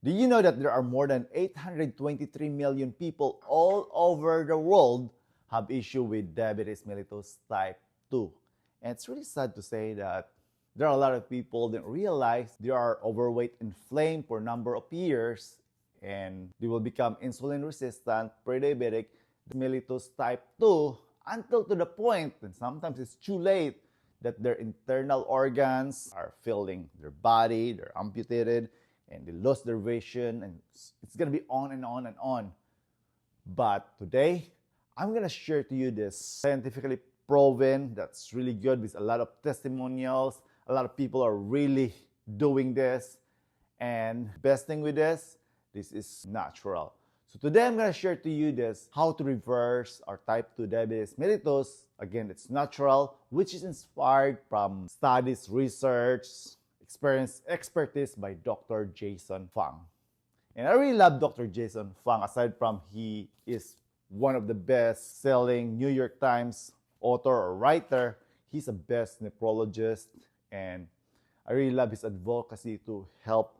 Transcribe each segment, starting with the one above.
Do you know that there are more than 823 million people all over the world have issue with diabetes mellitus type 2? And it's really sad to say that there are a lot of people that realize they are overweight, inflamed for a number of years, and they will become insulin resistant, pre-diabetic, mellitus type 2, until to the point, and sometimes it's too late, that their internal organs are failing their body, they're amputated, and they lost their vision, and it's gonna be on and on and on. But today, I'm gonna share to you this scientifically proven that's really good with a lot of testimonials. A lot of people are really doing this, and best thing with this is natural. So today I'm gonna share to you this how to reverse our type 2 diabetes mellitus. Again, it's natural, which is inspired from studies, research, experience, expertise by Dr. Jason Fung. And I really love Dr. Jason Fung, aside from he is one of the best-selling New York Times author or writer. He's a best nephrologist, and I really love his advocacy to help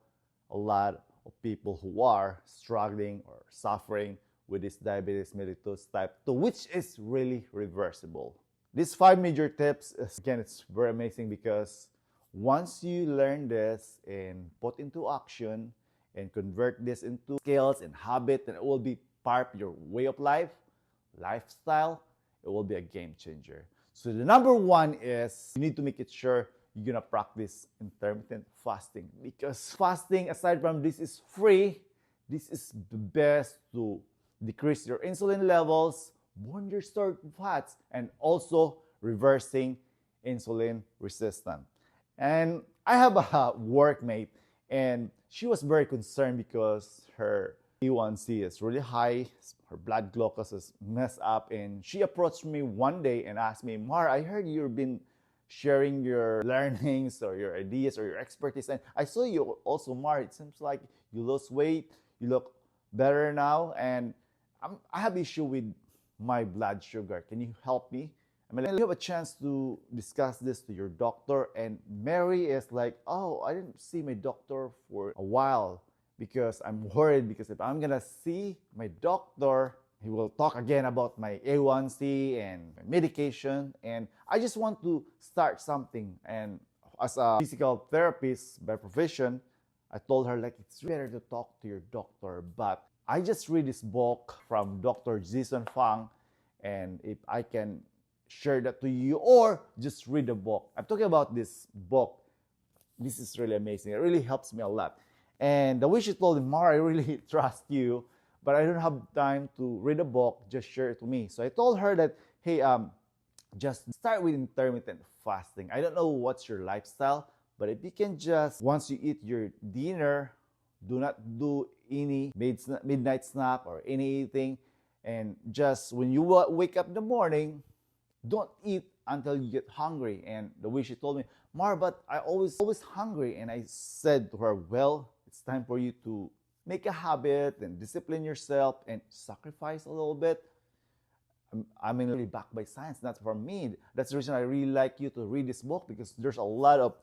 a lot of people who are struggling or suffering with this diabetes mellitus type 2, which is really reversible. These 5 major tips, again, it's very amazing because once you learn this and put into action and convert this into skills and habit, then it will be part of your way of life, lifestyle. It will be a game changer. So the number one is you need to make it sure you're gonna practice intermittent fasting, because fasting, aside from this is free, this is the best to decrease your insulin levels, burn your stored fats, and also reversing insulin resistance. And I have a workmate, and she was very concerned because her A1C is really high, her blood glucose is messed up, and she approached me one day and asked me, Mar, I heard you've been sharing your learnings or your ideas or your expertise, and I saw you also, Mar, it seems like you lost weight, you look better now, and I have issue with my blood sugar. Can you help me? I mean, you have a chance to discuss this to your doctor. And Mary is like, oh, I didn't see my doctor for a while because I'm worried, because if I'm gonna see my doctor, he will talk again about my A1C and my medication. And I just want to start something. And as a physical therapist by profession, I told her, like, it's better to talk to your doctor. But I just read this book from Dr. Jason Fung, and if I can share that to you, or just read the book. I'm talking about this book. This is really amazing. It really helps me a lot. And the way she told him, Mar, I really trust you, but I don't have time to read the book. Just share it to me. So I told her that, hey, just start with intermittent fasting. I don't know what's your lifestyle, but if you can just, once you eat your dinner, do not do any midnight snack or anything. And just when you wake up in the morning, don't eat until you get hungry. And the way she told me, Mar, but I always hungry. And I said to her, well, it's time for you to make a habit and discipline yourself and sacrifice a little bit. I mean, really backed by science, not from me. That's the reason I really like you to read this book, because there's a lot of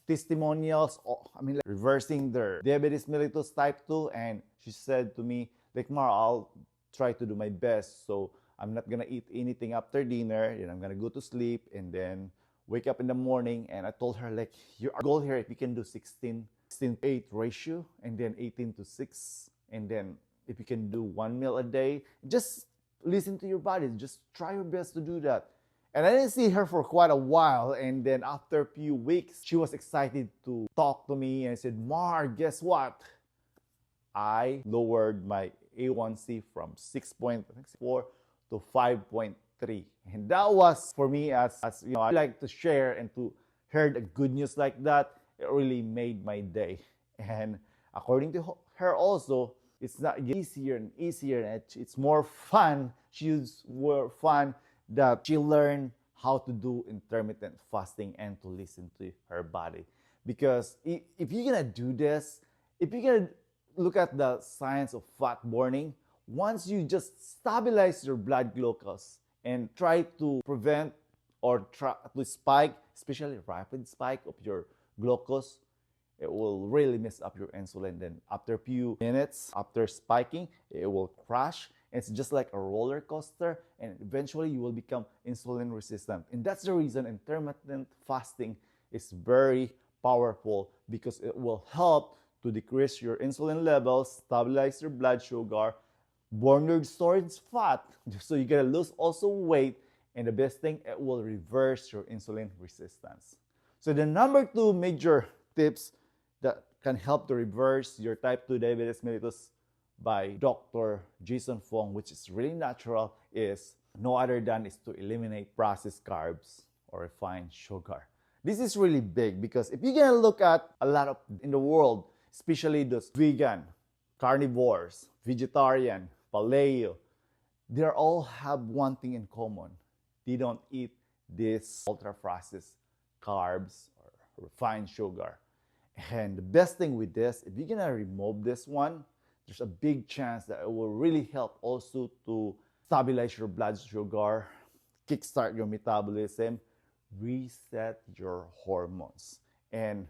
testimonials, like reversing their diabetes mellitus type 2. And she said to me, like, Mar, I'll try to do my best. So I'm not gonna eat anything after dinner, and I'm gonna go to sleep and then wake up in the morning. And I told her, like, your goal here, if you can do 16:8 ratio, and then 18:6, and then if you can do 1 meal a day, just listen to your body, just try your best to do that. And I didn't see her for quite a while, and then after a few weeks, she was excited to talk to me, and I said, Mar, guess what? I lowered my A1C from 6.4 to 5.3. And that was, for me, as you know, I like to share and to hear the good news like that. It really made my day. And according to her also, it's not easier and easier, and it's more fun. She's more fun that she learned how to do intermittent fasting and to listen to her body. Because if you're gonna do this, if you're gonna look at the science of fat burning, once you just stabilize your blood glucose and try to prevent or try to spike, especially rapid spike of your glucose, it will really mess up your insulin. Then after a few minutes, after spiking, it will crash. It's just like a roller coaster, and eventually you will become insulin resistant. And that's the reason intermittent fasting is very powerful, because it will help to decrease your insulin levels, stabilize your blood sugar, burn your stored fat, so you're gonna lose also weight, and the best thing, it will reverse your insulin resistance. So the number 2 major tips that can help to reverse your type 2 diabetes mellitus by Dr. Jason Fung, which is really natural, is no other than is to eliminate processed carbs or refined sugar. This is really big, because if you're gonna look at a lot of in the world, especially those vegan, carnivores, vegetarian, paleo, they all have one thing in common. They don't eat this ultra-processed carbs or refined sugar. And the best thing with this, if you're gonna remove this one, there's a big chance that it will really help also to stabilize your blood sugar, kickstart your metabolism, reset your hormones. And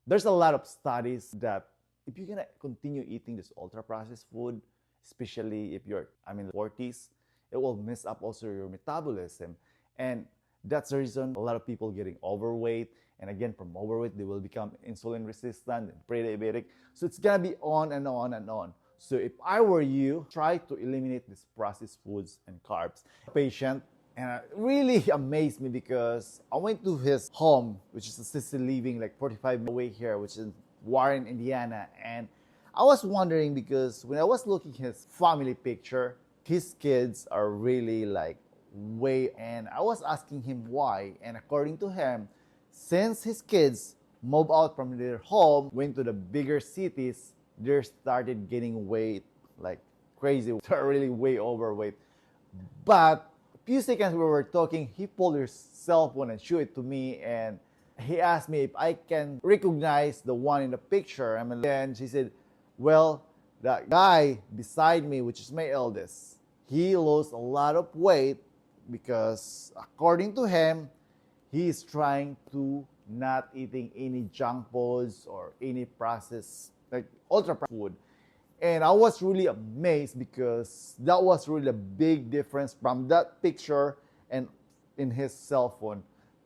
there's a lot of studies that if you're gonna continue eating this ultra-processed food, especially if you're, 40s, it will mess up also your metabolism. And that's the reason a lot of people getting overweight. And again, from overweight, they will become insulin resistant and pre-diabetic. So it's gonna be on and on and on. So if I were you, try to eliminate these processed foods and carbs. Patient, and it really amazed me, because I went to his home, which is assisted living, like 45 minutes away here, which is Warren, Indiana. And I was wondering, because when I was looking at his family picture, his kids are really like way, and I was asking him why. And according to him, since his kids moved out from their home, went to the bigger cities, they started gaining weight like crazy. They're really way overweight. But a few seconds we were talking, he pulled his cell phone and showed it to me, and he asked me if I can recognize the one in the picture. And she said, well, that guy beside me, which is my eldest, he lost a lot of weight, because according to him, he is trying to not eating any junk foods or any processed, like ultra food. And I was really amazed, because that was really a big difference from that picture and in his cell phone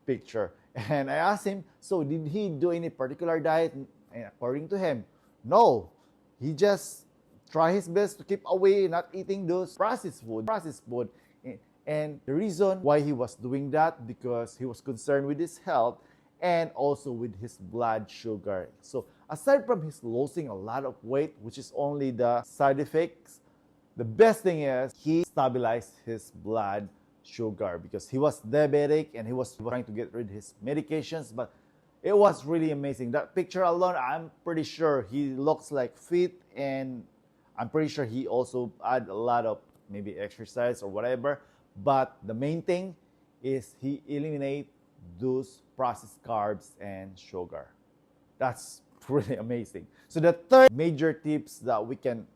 picture. And I asked him, so did he do any particular diet? And according to him, no. He just tried his best to keep away, not eating those processed food. And the reason why he was doing that, because he was concerned with his health and also with his blood sugar. So aside from his losing a lot of weight, which is only the side effects, the best thing is he stabilized his blood sugar, because he was diabetic and he was trying to get rid of his medications. But it was really amazing. That picture alone, I'm pretty sure he looks like fit, and I'm pretty sure he also had a lot of maybe exercise or whatever. But the main thing is he eliminated those processed carbs and sugar. That's really amazing. So the third major tips that we can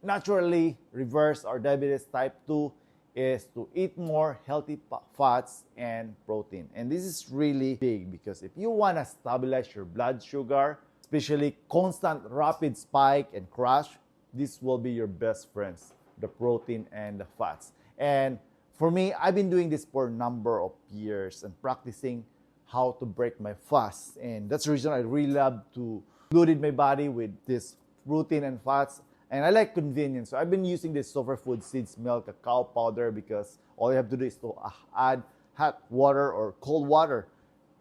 naturally reverse our diabetes type 2 is to eat more healthy fats and protein. And this is really big, because if you want to stabilize your blood sugar, especially constant rapid spike and crash, this will be your best friends, the protein and the fats. And for me, I've been doing this for a number of years and practicing how to break my fast. And that's the reason I really love to load my body with this protein and fats. And I like convenience. So I've been using this superfood seeds milk, cacao powder, because all you have to do is to add hot water or cold water.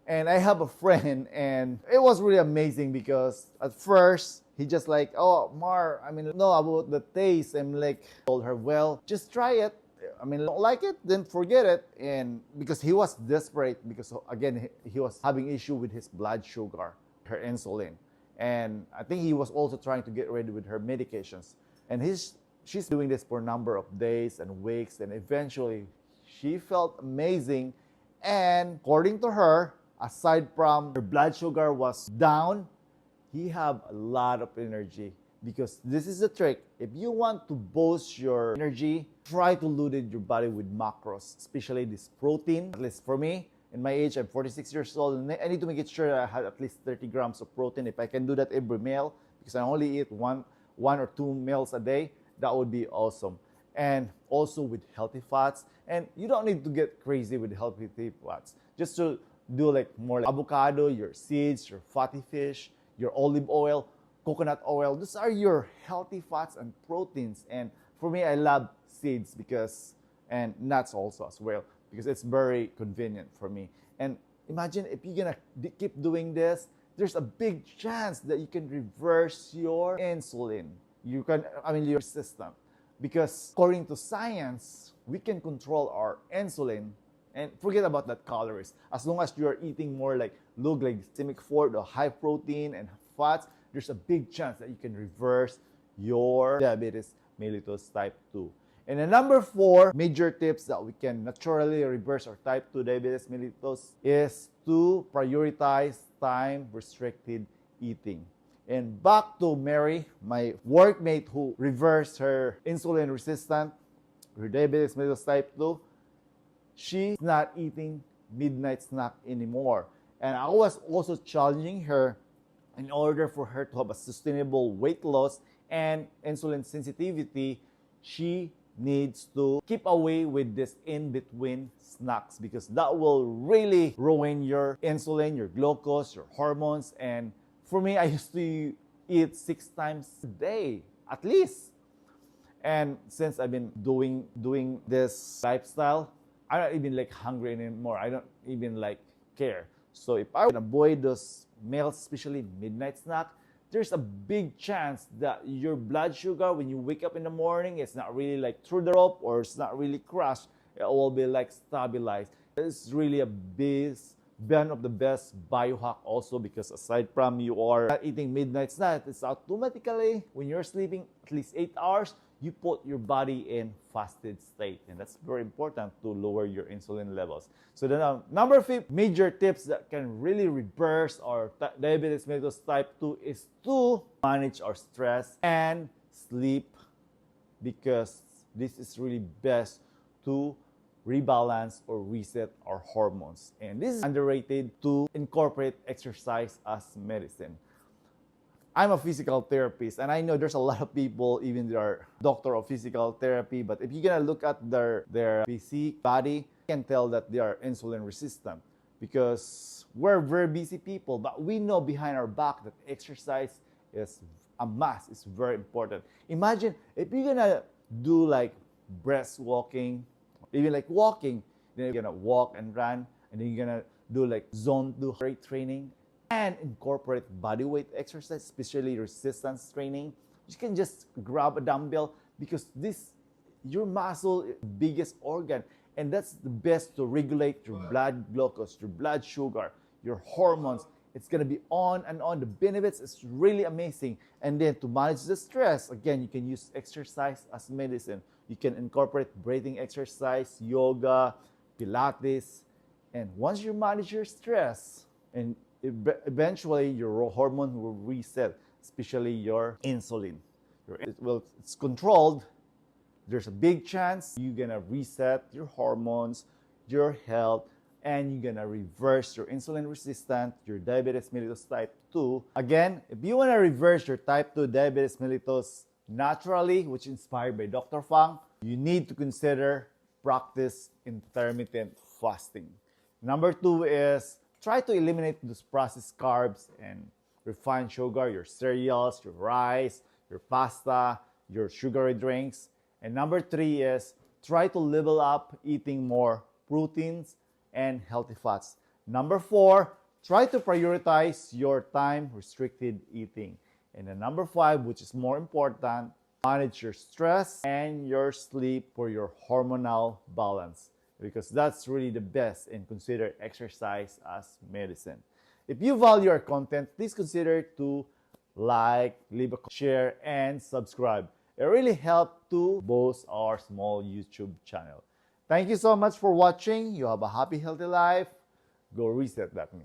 And I have a friend, and it was really amazing, because at first he just like, oh, Mar, know about the taste. I'm like, told her, well, just try it. Don't like it, then forget it. And because he was desperate, because again, he was having issue with his blood sugar, her insulin. And I think he was also trying to get rid with her medications. And she's doing this for a number of days and weeks, and eventually she felt amazing. And according to her, aside from her blood sugar was down, he have a lot of energy. Because this is the trick. If you want to boost your energy, try to load your body with macros, especially this protein. At least for me, In my age, I'm 46 years old, and I need to make sure that I have at least 30 grams of protein. If I can do that every meal, because I only eat one or two meals a day, that would be awesome. And also with healthy fats. And you don't need to get crazy with healthy fats. Just to do like more like avocado, your seeds, your fatty fish, your olive oil, coconut oil. These are your healthy fats and proteins. And for me, I love seeds and nuts also as well, because it's very convenient for me. And imagine if you're gonna keep doing this, there's a big chance that you can reverse your insulin. Your system. Because according to science, we can control our insulin and forget about that calories. As long as you're eating more like low glycemic food or high protein and fats, there's a big chance that you can reverse your diabetes mellitus type 2. And the number 4 major tips that we can naturally reverse our type 2 diabetes mellitus is to prioritize time-restricted eating. And back to Mary, my workmate who reversed her insulin resistant, her diabetes mellitus type 2, she's not eating midnight snack anymore. And I was also challenging her in order for her to have a sustainable weight loss and insulin sensitivity, she needs to keep away with this in-between snacks, because that will really ruin your insulin, your glucose, your hormones. And for me, I used to eat 6 times a day, at least. And since I've been doing this lifestyle, I don't even like hungry anymore. I don't even like care. So if I would avoid those meals, especially midnight snack, there's a big chance that your blood sugar, when you wake up in the morning, it's not really like through the roof or it's not really crushed. It will be like stabilized. It's really a one of the best biohack also, because aside from you are not eating midnight snack, it's automatically, when you're sleeping at least 8 hours, you put your body in fasted state. And that's very important to lower your insulin levels. So the number 5 major tips that can really reverse our diabetes mellitus type 2 is to manage our stress and sleep, because this is really best to rebalance or reset our hormones. And this is underrated to incorporate exercise as medicine. I'm a physical therapist, and I know there's a lot of people, even they are doctor of physical therapy, but if you're gonna look at their physique, body, you can tell that they are insulin resistant, because we're very busy people, but we know behind our back that exercise is a must. It's very important. Imagine if you're gonna do like breast walking, even like walking, then you're gonna walk and run, and then you're gonna do like zone 2 rate training, and incorporate body weight exercise, especially resistance training. You can just grab a dumbbell, because your muscle is the biggest organ, and that's the best to regulate your blood glucose, your blood sugar, your hormones. It's gonna be on and on. The benefits is really amazing. And then to manage the stress, again, you can use exercise as medicine. You can incorporate breathing exercise, yoga, Pilates, and once you manage your stress, and eventually your hormone will reset, especially your insulin. It's controlled. There's a big chance you're gonna reset your hormones, your health, and you're gonna reverse your insulin resistant, your diabetes mellitus type 2. Again, if you wanna reverse your type 2 diabetes mellitus naturally, which is inspired by Dr. Fung, you need to consider practice intermittent fasting. Number 2 is try to eliminate those processed carbs and refined sugar, your cereals, your rice, your pasta, your sugary drinks. And number 3 is try to level up eating more proteins and healthy fats. Number 4, try to prioritize your time-restricted eating. And then number 5, which is more important, manage your stress and your sleep for your hormonal balance, because that's really the best, and consider exercise as medicine. If you value our content, please consider to like, leave a share, and subscribe. It really helps to boost our small YouTube channel. Thank you so much for watching. You have a happy, healthy life. Go reset that me.